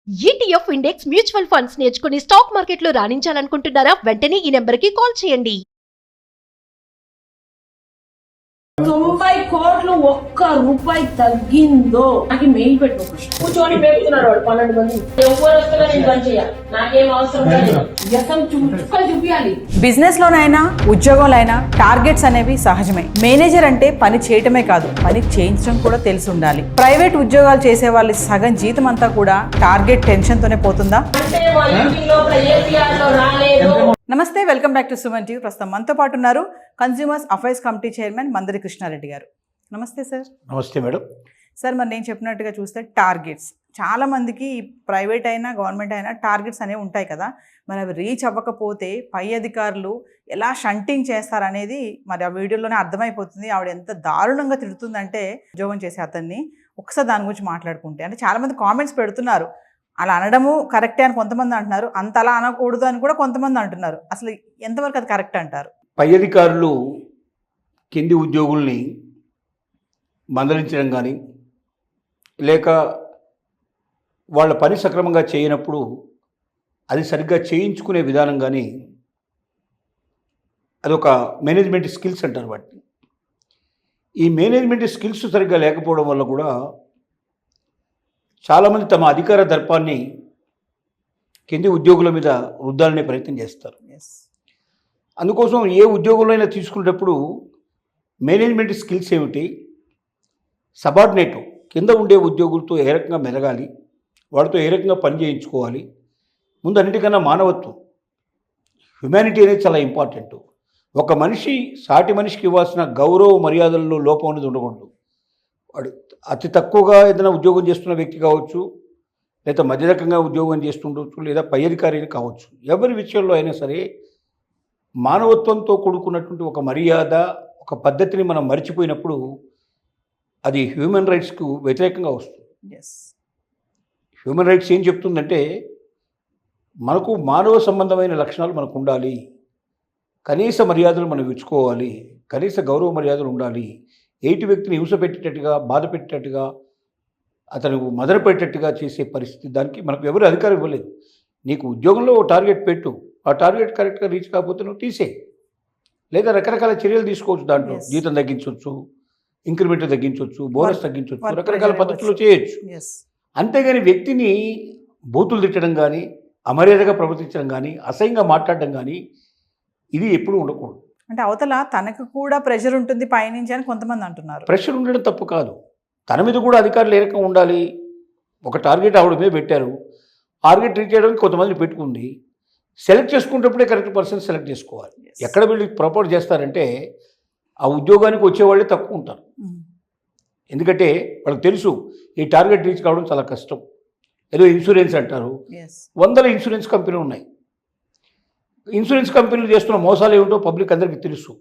ETF index mutual funds నేర్చుకుని stock మార్కెట్లో రాణించాలనుకుంటున్నారా? వెంటనే ఈ నెంబర్కి కాల్ చేయండి. 90 కోట్లు ఒక్క రూపాయి తగ్గిందో నాకు మెయిల్ పెట్టు. కూర్చొని పెడుతున్నారు వాడు 12 మంది. ఎవరు వస్తారో నేను పని చేయాలి, నాకేం అవసరం లేదు. వ్యసం చుక్కలు చూపించాలి. బిజినెస్ లోనైనా ఉద్యోగంలోనైనా టార్గెట్స్ అనేవి సహజమే. మేనేజర్ అంటే పని చేయటమే కాదు, పని చేయించడం కూడా తెలిసి ఉండాలి. ప్రైవేట్ ఉద్యోగాలు చేసే వాళ్ళ సగం జీతం అంతా కూడా టార్గెట్ టెన్షన్ తోనే పోతుందా? అంటే వాళ్ళ ఇంటి లోపల ఏపీఆర్ లో రాలేదు. నమస్తే, welcome back to Suman TV. ప్రస్తుతం మనతో పాటు ఉన్నారు consumers affairs committee chairman Mandari Krishna Reddy గారు. నమస్తే సార్. నమస్తే మేడం. సార్, మరి నేను చెప్పినట్టుగా చూస్తే టార్గెట్స్ చాలా మందికి ప్రైవేట్ అయినా గవర్నమెంట్ అయినా టార్గెట్స్ అనేవి ఉంటాయి కదా. మరి అవి రీచ్ అవ్వకపోతే పై అధికారులు ఎలా షంటింగ్ చేస్తారనేది మరి ఆ వీడియోలోనే అర్థమైపోతుంది. ఆవిడ ఎంత దారుణంగా తిడుతుందంటే ఉద్యోగం చేసే అతన్ని. ఒకసారి దాని గురించి మాట్లాడుకుంటే, అంటే చాలామంది కామెంట్స్ పెడుతున్నారు, అలా అనడము కరెక్టే అని కొంతమంది అంటున్నారు, అంత అలా అనకూడదు అని కూడా కొంతమంది అంటున్నారు. అసలు ఎంతవరకు అది కరెక్ట్ అంటారు? పై అధికారులు కింది ఉద్యోగుల్ని మందలించడం కానీ, లేక వాళ్ళ పని సక్రమంగా చేయనప్పుడు అది సరిగ్గా చేయించుకునే విధానం కానీ, అదొక మేనేజ్మెంట్ స్కిల్స్ అంటారు వాటిని. ఈ మేనేజ్మెంట్ స్కిల్స్ సరిగ్గా లేకపోవడం వల్ల కూడా చాలామంది తమ అధికార దర్పాన్ని కింది ఉద్యోగుల మీద రుద్దాలనే ప్రయత్నం చేస్తారు. అందుకోసం ఏ ఉద్యోగంలో అయినా తీసుకునేటప్పుడు మేనేజ్మెంట్ స్కిల్స్ ఏమిటి, సబార్డినేట్ కింద ఉండే ఉద్యోగులతో ఏ రకంగా మెలగాలి, వాడితో ఏ రకంగా పని చేయించుకోవాలి, ముందు అన్నిటికన్నా మానవత్వం, హ్యుమానిటీ అనేది చాలా ఇంపార్టెంట్. ఒక మనిషి సాటి మనిషికి ఇవ్వాల్సిన గౌరవ మర్యాదల్లో లోపం అనేది ఉండకూడదు. వాడు అతి తక్కువగా ఏదైనా ఉద్యోగం చేస్తున్న వ్యక్తి కావచ్చు, లేదా మధ్య రకంగా ఉద్యోగం చేస్తుండవచ్చు, లేదా పై అధికారి కావచ్చు, ఎవరి విషయంలో అయినా సరే మానవత్వంతో కూడుకున్నటువంటి ఒక మర్యాద, ఒక పద్ధతిని మనం మర్చిపోయినప్పుడు అది హ్యూమన్ రైట్స్కు వ్యతిరేకంగా వస్తుంది. హ్యూమన్ రైట్స్ ఏం చెప్తుందంటే, మనకు మానవ సంబంధమైన లక్షణాలు మనకు ఉండాలి, కనీస మర్యాదలు మనం ఇచ్చుకోవాలి, కనీస గౌరవ మర్యాదలు ఉండాలి. ఎయిటి వ్యక్తిని హింస పెట్టేటట్టుగా, బాధ పెట్టేటట్టుగా, అతను మదనపెట్టేటట్టుగా చేసే పరిస్థితి దానికి మనకు ఎవరు అధికారం ఇవ్వలేదు. నీకు ఉద్యోగంలో ఓ టార్గెట్ పెట్టు, ఆ టార్గెట్ కరెక్ట్గా రీచ్ కాకపోతే నువ్వు తీసే, లేదా రకరకాల చర్యలు తీసుకోవచ్చు. దాంట్లో జీతం తగ్గించవచ్చు, ఇంక్రిమెంట్ తగ్గించవచ్చు, బోనస్ తగ్గించవచ్చు, రకరకాల పద్ధతులు చేయొచ్చు. అంతేగాని వ్యక్తిని బూతులు తిట్టడం కానీ, అమర్యాదగా ప్రవర్తించడం కానీ, అసహ్యంగా మాట్లాడడం కానీ ఇది ఎప్పుడూ ఉండకూడదు. అంటే అవతల తనకు కూడా ప్రెషర్ ఉంటుంది పైనుంచి అని కొంతమంది అంటున్నారు. ప్రెషర్ ఉండడం తప్పు కాదు, తన మీద కూడా అధికారులు ఏ రకంగా ఉండాలి. ఒక టార్గెట్ ఆవిడ మీద పెట్టారు, టార్గెట్ రీచ్ చేయడానికి కొంతమంది పెట్టుకుంది, సెలెక్ట్ చేసుకునేటప్పుడే కరెక్ట్ పర్సన్ సెలెక్ట్ చేసుకోవాలి. ఎక్కడ వీళ్ళు ప్రపోజ్ చేస్తారంటే ఆ ఉద్యోగానికి వచ్చేవాళ్ళే తక్కువ ఉంటారు. ఎందుకంటే వాళ్ళకి తెలుసు ఈ టార్గెట్ రీచ్ కావడం చాలా కష్టం. ఏదో ఇన్సూరెన్స్ అంటారు, 100 ఇన్సూరెన్స్ కంపెనీలు ఉన్నాయి. ఇన్సూరెన్స్ కంపెనీలు చేస్తున్న మోసాలు ఏమిటో పబ్లిక్ అందరికీ తెలుసు.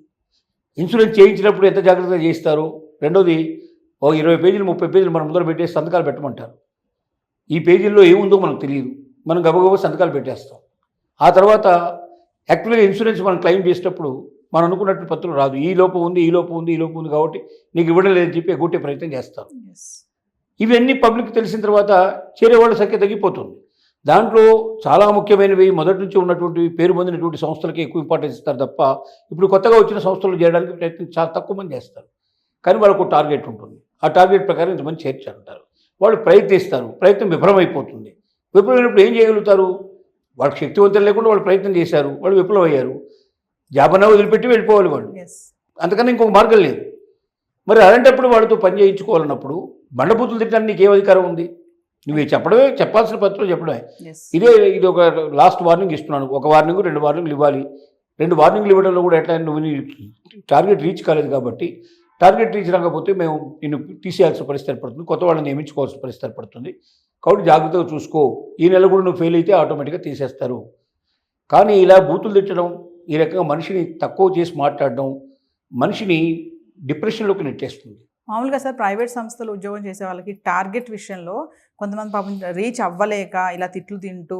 ఇన్సూరెన్స్ చేయించినప్పుడు ఎంత జాగ్రత్తగా చేయిస్తారు. రెండోది, 20 పేజీలు 30 పేజీలు మనం ముందర పెట్టేసి సంతకాలు పెట్టమంటారు. ఈ పేజీల్లో ఏముందో మనకు తెలియదు, మనం గబగబా సంతకాలు పెట్టేస్తాం. ఆ తర్వాత యాక్చువల్గా ఇన్సూరెన్స్ మనం క్లెయిమ్ చేసేటప్పుడు మనం అనుకున్నట్టు పత్రం రాదు. ఈ లోపం ఉంది, ఈ లోపం ఉంది, ఈ లోపం ఉంది కాబట్టి నీకు ఇవ్వడం లేదని చెప్పి ఎగ్గొట్టే ప్రయత్నం చేస్తారు. ఇవన్నీ పబ్లిక్ తెలిసిన తర్వాత చేరేవాళ్ళ సంఖ్య తగ్గిపోతుంది. దాంట్లో చాలా ముఖ్యమైనవి, మొదటి నుంచి ఉన్నటువంటి పేరు పొందినటువంటి సంస్థలకి ఎక్కువ ఇంపార్టెన్స్ ఇస్తారు తప్ప ఇప్పుడు కొత్తగా వచ్చిన సంస్థలు చేయడానికి ప్రయత్నం చాలా తక్కువ మంది చేస్తారు. కానీ వాళ్ళకు టార్గెట్ ఉంటుంది, ఆ టార్గెట్ ప్రకారం ఇంతమంది చేర్చారంటారు. వాళ్ళు ప్రయత్నిస్తారు, ప్రయత్నం విఫలమైపోతుంది. విఫలమైనప్పుడు ఏం చేయగలుగుతారు? వాళ్ళకి శక్తివంతం లేకుండా వాళ్ళు ప్రయత్నం చేశారు, వాళ్ళు విఫలమయ్యారు. జాబన్నా వదిలిపెట్టి వెళ్ళిపోవాలి వాళ్ళు, అంతకన్నా ఇంకొక మార్గం లేదు. మరి అలాంటప్పుడు వాళ్ళతో పని చేయించుకోవాలన్నప్పుడు బండబూతులు తిట్టడానికి నీకు ఏం అధికారం ఉంది? నువ్వు చెప్పడమే, చెప్పాల్సిన పత్రం చెప్పడమే. ఇది ఒక లాస్ట్ వార్నింగ్ ఇస్తున్నాను. ఒక వార్నింగ్ 2 వార్నింగ్లు ఇవ్వాలి. 2 వార్నింగ్లు ఇవ్వడంలో కూడా ఎట్లా, నువ్వు నీ టార్గెట్ రీచ్ కాలేదు కాబట్టి, టార్గెట్ రీచ్ రాకపోతే మేము నిన్ను తీసేయాల్సిన పరిస్థితి ఏర్పడుతుంది, కొత్త వాళ్ళని నియమించుకోవాల్సిన పరిస్థితి ఏర్పడుతుంది. కాబట్టి జాగ్రత్తగా చూసుకో, ఈ నెల కూడా నువ్వు ఫెయిల్ అయితే ఆటోమేటిక్గా తీసేస్తారు. కానీ ఇలా బూతులు తిట్టడం, ఈ రకంగా మనిషిని తక్కువ చేసి మాట్లాడడం మనిషిని డిప్రెషన్లోకి నెట్టేస్తుంది. మామూలుగా సార్, ప్రైవేట్ సంస్థలు ఉద్యోగం చేసే వాళ్ళకి టార్గెట్ విషయంలో కొంతమంది పాపం రీచ్ అవ్వలేక ఇలా తిట్లు తింటూ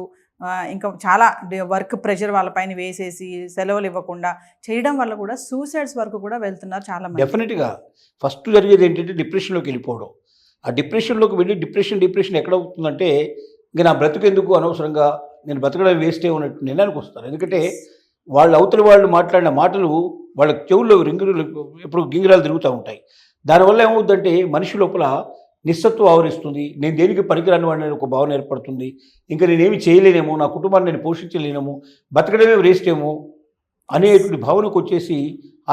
ఇంకా చాలా వర్క్ ప్రెషర్ వాళ్ళపైన వేసేసి సెలవులు ఇవ్వకుండా చేయడం వల్ల కూడా సూసైడ్స్ వరకు కూడా వెళ్తున్నారు చాలా మంది. డెఫినెట్గా ఫస్ట్ జరిగేది ఏంటంటే డిప్రెషన్లోకి వెళ్ళిపోవడం. ఆ డిప్రెషన్లోకి వెళ్ళి డిప్రెషన్ ఎక్కడ అవుతుందంటే ఇంకా నా బ్రతుకెందుకు అనవసరంగా నేను బతకడం వేస్టే ఉన్నట్టు నిర్ణయానికి వస్తారు. ఎందుకంటే వాళ్ళ అవతల వాళ్ళు మాట్లాడిన మాటలు వాళ్ళ చెవుల్లో ఎప్పుడు గింగిరాలు తిరుగుతూ ఉంటాయి. దానివల్ల ఏమవుతుందంటే మనిషి లోపల నిస్సత్వం ఆవరిస్తుంది. నేను దేనికి పనికిరాని వాడిని ఒక భావన ఏర్పడుతుంది. ఇంకా నేనేమి చేయలేనేమో, నా కుటుంబాన్ని నేను పోషించలేనేమో, బతకడమే వేస్ట్ ఏమో అనేటువంటి భావనకు వచ్చేసి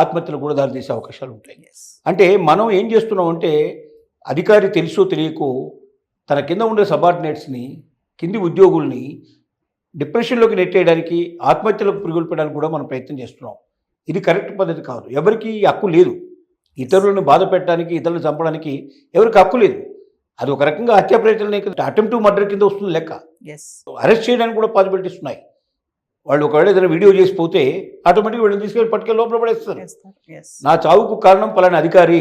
ఆత్మహత్యలు కూడా దారితీసే అవకాశాలు ఉంటాయి. అంటే మనం ఏం చేస్తున్నాం అంటే అధికారి తెలుసో తెలియకో తన కింద ఉండే సబార్డినేట్స్ని, కింది ఉద్యోగుల్ని డిప్రెషన్లోకి నెట్టేయడానికి, ఆత్మహత్యలకు పురిగొల్పడానికి కూడా మనం ప్రయత్నం చేస్తున్నాం. ఇది కరెక్ట్ పద్ధతి కాదు. ఎవరికి హక్కు లేదు. ఇతరులను బాధ పెట్టడానికి, ఇతరులను చంపడానికి ఎవరికి హక్కు లేదు. అది ఒక రకంగా హత్యా ప్రయత్నం, అటెంప్ట్ టు మర్డర్ కింద వస్తుంది లెక్క. అరెస్ట్ చేయడానికి కూడా పాసిబిలిటీస్ ఉన్నాయి. వాళ్ళు ఒకవేళ ఏదైనా వీడియో చేసి పోతే ఆటోమేటిక్గా వీళ్ళని తీసుకెళ్ళి పట్టుకెళ్ళి లోపల పడేస్తారు. నా చావుకు కారణం పలానా అధికారి,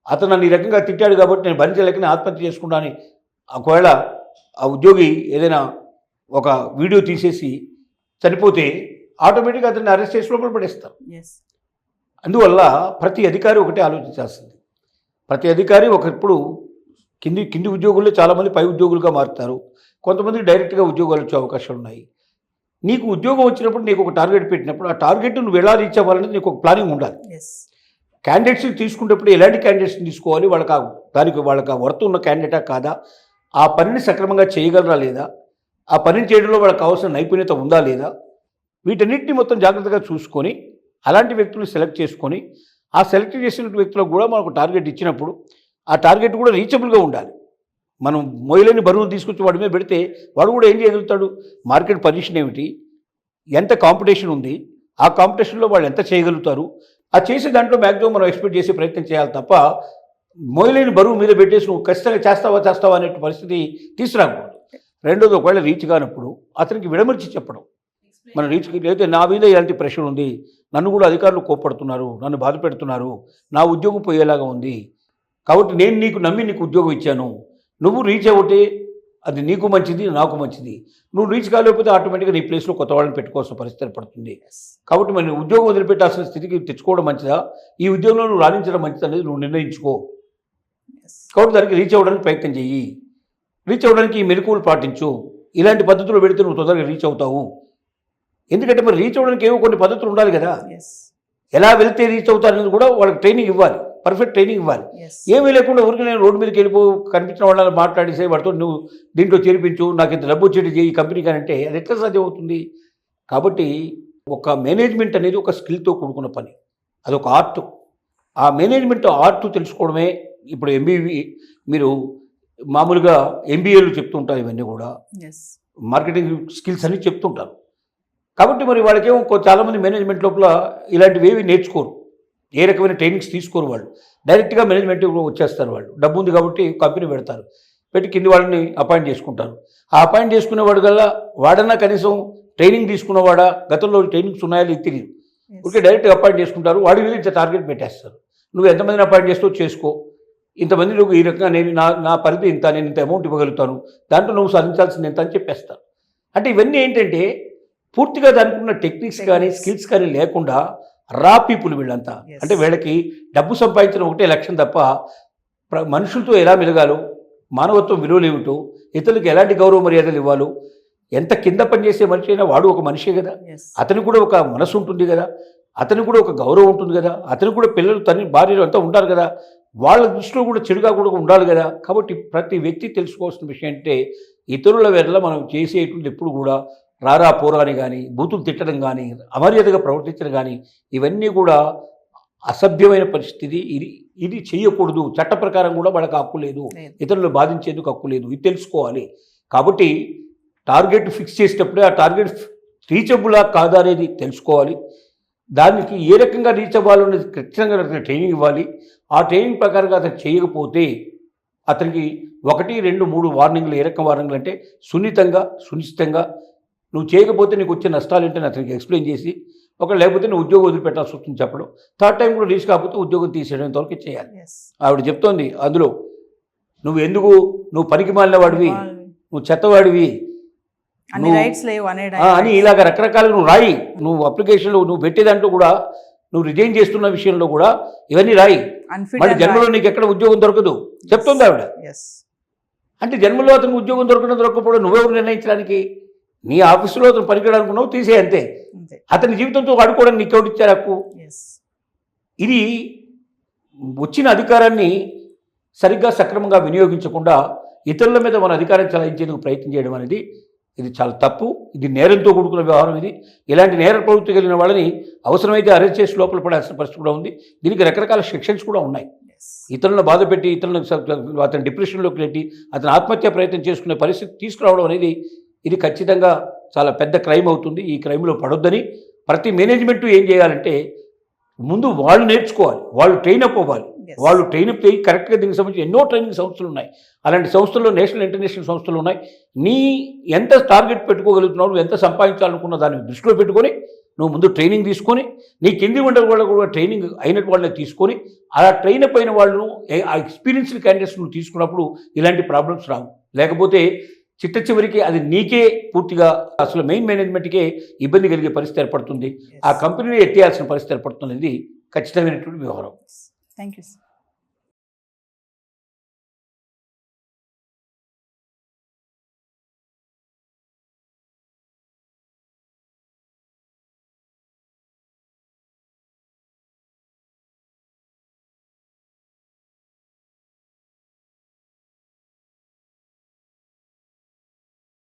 అతను నన్ను ఈ రకంగా తిట్టాడు కాబట్టి నేను భరించలేకనే ఆత్మహత్య చేసుకుంటానని ఒకవేళ ఆ ఉద్యోగి ఏదైనా ఒక వీడియో తీసేసి చనిపోతే ఆటోమేటిక్గా అతన్ని అరెస్ట్ చేసి లోపల పడేస్తారు. అందువల్ల ప్రతి అధికారి ఒకటే ఆలోచించాల్సింది. ప్రతి అధికారి ఒకప్పుడు కింది ఉద్యోగుల్లో చాలామంది పై ఉద్యోగులుగా మారుతారు. కొంతమంది డైరెక్ట్గా ఉద్యోగాలు వచ్చే అవకాశాలు ఉన్నాయి. నీకు ఉద్యోగం వచ్చినప్పుడు నీకు ఒక టార్గెట్ పెట్టినప్పుడు ఆ టార్గెట్ నువ్వు ఎలా రీచ్ అవ్వాలనేది నీకు ఒక ప్లానింగ్ ఉండాలి. క్యాండిడేట్స్ని తీసుకునేటప్పుడు ఎలాంటి క్యాండిడేట్స్ని తీసుకోవాలి, వాళ్ళకి వర్త్ ఉన్న క్యాండిడేటా కాదా, ఆ పనిని సక్రమంగా చేయగలరా లేదా, ఆ పనిని చేయడంలో వాళ్ళకి కావాల్సిన నైపుణ్యత ఉందా లేదా, వీటన్నిటిని మొత్తం జాగ్రత్తగా చూసుకొని అలాంటి వ్యక్తులు సెలెక్ట్ చేసుకొని ఆ సెలెక్ట్ చేసిన వ్యక్తులకు కూడా మనకు టార్గెట్ ఇచ్చినప్పుడు ఆ టార్గెట్ కూడా రీచబుల్గా ఉండాలి. మనం మొయ్యలేని బరువును తీసుకొచ్చి వాడి మీద పెడితే వాడు కూడా ఏం చేయగలుగుతాడు, మార్కెట్ పొజిషన్ ఏమిటి, ఎంత కాంపిటీషన్ ఉంది, ఆ కాంపిటీషన్లో వాళ్ళు ఎంత చేయగలుగుతారు, ఆ చేసే దాంట్లో మ్యాక్సిమం మనం ఎక్స్పెక్ట్ చేసే ప్రయత్నం చేయాలి తప్ప మొయ్యలేని బరువు మీద పెట్టేసి నువ్వు ఖచ్చితంగా చేస్తావా అనే పరిస్థితి తీసుకురాకూడదు. రెండోది, ఒకవేళ రీచ్ కానప్పుడు అతనికి విడమర్చి చెప్పడం. మన రీచ్కి అయితే నా మీద ఇలాంటి ప్రెషర్ ఉంది, నన్ను కూడా అధికారులు కోప్పడుతున్నారు, నన్ను బాధ పెడుతున్నారు, నా ఉద్యోగం పోయేలాగా ఉంది, కాబట్టి నేను నీకు ఉద్యోగం ఇచ్చాను, నువ్వు రీచ్ అవుతే అది నీకు మంచిది, నాకు మంచిది. నువ్వు రీచ్ కాలేకపోతే ఆటోమేటిక్గా నీ ప్లేస్లో కొత్త వాళ్ళని పెట్టుకోవాల్సిన పరిస్థితి ఏర్పడుతుంది. కాబట్టి మరి ఉద్యోగం వదిలిపెట్టాల్సిన స్థితికి తెచ్చుకోవడం మంచిదా, ఈ ఉద్యోగంలో నువ్వు రాణించడం మంచిదా అనేది నువ్వు నిర్ణయించుకో. కాబట్టి దానికి రీచ్ అవ్వడానికి ప్రయత్నం చెయ్యి. రీచ్ అవ్వడానికి ఈ మెలకువలు పాటించు. ఇలాంటి పద్ధతులు పెడితే నువ్వు తొందరగా రీచ్ అవుతావు. ఎందుకంటే మరి రీచ్ అవ్వడానికి ఏవో కొన్ని పద్ధతులు ఉండాలి కదా. ఎలా వెళ్తే రీచ్ అవుతారనేది కూడా వాళ్ళకి ట్రైనింగ్ ఇవ్వాలి, పర్ఫెక్ట్ ట్రైనింగ్ ఇవ్వాలి. ఏమీ లేకుండా ఊరికి నేను రోడ్డు మీదకి కనిపించిన వాళ్ళని మాట్లాడేసే వాడితో నువ్వు దీంట్లో చేర్పించు, నాకు ఇంత డబ్బు వచ్చేది చేయి కంపెనీ కానీ అంటే అది ఎట్లా సాధ్యం అవుతుంది. కాబట్టి ఒక మేనేజ్మెంట్ అనేది ఒక స్కిల్తో కూడుకున్న పని, అదొక ఆర్ట్. ఆ మేనేజ్మెంట్ ఆర్ట్ తెలుసుకోవడమే. ఇప్పుడు మీరు మామూలుగా MBAలు చెప్తుంటారు, ఇవన్నీ కూడా మార్కెటింగ్ స్కిల్స్ అన్ని చెప్తుంటారు. కాబట్టి మరి వాళ్ళకేమో చాలామంది మేనేజ్మెంట్ లోపల ఇలాంటివి ఏవి నేర్చుకోరు, ఏ రకమైన ట్రైనింగ్స్ తీసుకోరు. వాళ్ళు డైరెక్ట్గా మేనేజ్మెంట్ వచ్చేస్తారు. వాళ్ళు డబ్బు ఉంది కాబట్టి కంపెనీ పెడతారు, పెట్టి కింది వాళ్ళని అపాయింట్ చేసుకుంటారు. ఆ అపాయింట్ చేసుకునేవాడు కల్లా వాడన్నా కనీసం ట్రైనింగ్ తీసుకున్నవాడా, గతంలో ట్రైనింగ్స్ ఉన్నాయో ఇది తెలియదు. ఓకే, డైరెక్ట్గా అపాయింట్ చేసుకుంటారు. వాడి మీద ఇంత టార్గెట్ పెట్టేస్తారు. నువ్వు ఎంతమందిని అపాయింట్ చేస్తావు చేసుకో, ఇంతమంది నువ్వు ఈ రకంగా నేను నా పరిధి ఇంత, నేను ఇంత అమౌంట్ ఇవ్వగలుగుతాను, దాంట్లో నువ్వు సాధించాల్సింది ఎంత అని చెప్పేస్తారు. అంటే ఇవన్నీ ఏంటంటే పూర్తిగా దానికి ఉన్న టెక్నిక్స్ కానీ స్కిల్స్ కానీ లేకుండా రా పీపుల్ వీళ్ళంతా. అంటే వీళ్ళకి డబ్బు సంపాదించడం ఒకటే లక్ష్యం తప్ప మనుషులతో ఎలా మెలగాలో, మానవత్వం విలువలు ఏమిటో, ఇతరులకు ఎలాంటి గౌరవ మర్యాదలు ఇవ్వాలో, ఎంత కింద పనిచేసే మనిషి అయినా వాడు ఒక మనిషే కదా, అతనికి కూడా ఒక మనసు ఉంటుంది కదా, అతనికి కూడా ఒక గౌరవం ఉంటుంది కదా, అతనికి కూడా పిల్లలు తల్లి భార్యలు అంతా ఉంటారు కదా, వాళ్ళ దృష్టిలో కూడా చెడుగా కూడా ఉండాలి కదా. కాబట్టి ప్రతి వ్యక్తి తెలుసుకోవాల్సిన విషయం అంటే ఇతరుల వెర్ల మనం చేసేటువంటి ఎప్పుడు కూడా రారా పోరాని కానీ, బూతులు తిట్టడం కానీ, అమర్యాదగా ప్రవర్తించడం కానీ, ఇవన్నీ కూడా అసభ్యమైన పరిస్థితి. ఇది చేయకూడదు. చట్ట ప్రకారం కూడా వాళ్ళకి హక్కు లేదు, ఇతరులు బాధించేందుకు హక్కు లేదు. ఇది తెలుసుకోవాలి. కాబట్టి టార్గెట్ ఫిక్స్ చేసేటప్పుడే ఆ టార్గెట్ రీచబులా కాదా అనేది తెలుసుకోవాలి. దానికి ఏ రకంగా రీచ్ అవ్వాలనేది ఖచ్చితంగా ట్రైనింగ్ ఇవ్వాలి. ఆ ట్రైనింగ్ ప్రకారంగా అతను చేయకపోతే అతనికి 1, 2, 3 వార్నింగ్లు. ఏ రకం వార్నింగ్లు అంటే సునిశ్చితంగా నువ్వు చేయకపోతే నీకు వచ్చే నష్టాలు ఏంటని అతనికి ఎక్స్ప్లెయిన్ చేసి, లేకపోతే నువ్వు ఉద్యోగం వదిలిపెట్టాల్సి వస్తుంది చెప్పడం. థర్డ్ టైం కూడా రీచ్ కాకపోతే ఉద్యోగం తీసేయడం వరకు చేయాలి. ఆవిడ చెప్తోంది అందులో, నువ్వు పనికి మాలిన వాడివి, నువ్వు చెత్తవాడివి అని ఇలాగ రకరకాలుగా నువ్వు రాయి. నువ్వు అప్లికేషన్లో నువ్వు పెట్టేదాంట్లో కూడా నువ్వు రిజైన్ చేస్తున్న విషయంలో కూడా ఇవన్నీ రాయి. మళ్ళీ జన్మలో నీకు ఎక్కడ ఉద్యోగం దొరకదు చెప్తుంది ఆవిడ. అంటే జన్మలో అతనికి ఉద్యోగం దొరకపోవడం నువ్వెవరు నిర్ణయించడానికి? నీ ఆఫీసులో అతను పనికిరానుకున్నావు, తీసే అంతే. అంతే. అతని జీవితంతో ఆడుకోవడానికి నీకు ఎవరు ఇచ్చారు హక్కు? ఎస్. ఇది వచ్చిన అధికారాన్ని సరిగ్గా సక్రమంగా వినియోగించకుండా ఇతరుల మీద మన అధికారం చలాయించేందుకు ప్రయత్నం చేయడం అనేది ఇది చాలా తప్పు. ఇది నేరంతో కూడుకున్న వ్యవహారం. ఇది ఇలాంటి నేర ప్రవృత్తి కలిగిన వాళ్ళని అవసరమైతే అరెస్ట్ చేసి లోపల పడాల్సిన పరిస్థితి కూడా ఉంది. దీనికి రకరకాల సెక్షన్స్ కూడా ఉన్నాయి. ఇతరులను బాధపెట్టి ఇతరులను అతను డిప్రెషన్లోకి నెట్టి అతను ఆత్మహత్య ప్రయత్నం చేసుకునే పరిస్థితి తీసుకురావడం అనేది ఇది ఖచ్చితంగా చాలా పెద్ద క్రైమ్ అవుతుంది. ఈ క్రైమ్లో పడొద్దని ప్రతి మేనేజ్మెంటు ఏం చేయాలంటే ముందు వాళ్ళు నేర్చుకోవాలి, వాళ్ళు ట్రైనప్ అవ్వాలి. వాళ్ళు ట్రైనప్ అయ్యి కరెక్ట్గా దీనికి సంబంధించి ఎన్నో ట్రైనింగ్ సంస్థలు ఉన్నాయి. అలాంటి సంస్థల్లో నేషనల్ ఇంటర్నేషనల్ సంస్థలు ఉన్నాయి. నీ ఎంత టార్గెట్ పెట్టుకోగలుగుతున్నావు, నువ్వు ఎంత సంపాదించాలనుకున్న దాన్ని దృష్టిలో పెట్టుకొని నువ్వు ముందు ట్రైనింగ్ తీసుకొని నీ కింది ఉండే వాళ్ళు కూడా ట్రైనింగ్ అయినట్టు వాళ్ళని తీసుకొని అలా ట్రైనప్ అయిన వాళ్ళను ఆ ఎక్స్పీరియన్స్డ్ క్యాండిడేట్స్ నువ్వు తీసుకున్నప్పుడు ఇలాంటి ప్రాబ్లమ్స్ రావు. లేకపోతే చిట్ట చివరికి అది నీకే పూర్తిగా అసలు మెయిన్ మేనేజ్మెంట్కే ఇబ్బంది కలిగే పరిస్థితి ఏర్పడుతుంది. ఆ కంపెనీని ఎత్తేయాల్సిన పరిస్థితి ఏర్పడుతుంది. ఖచ్చితమైనటువంటి వ్యవహారం. Thank you sir.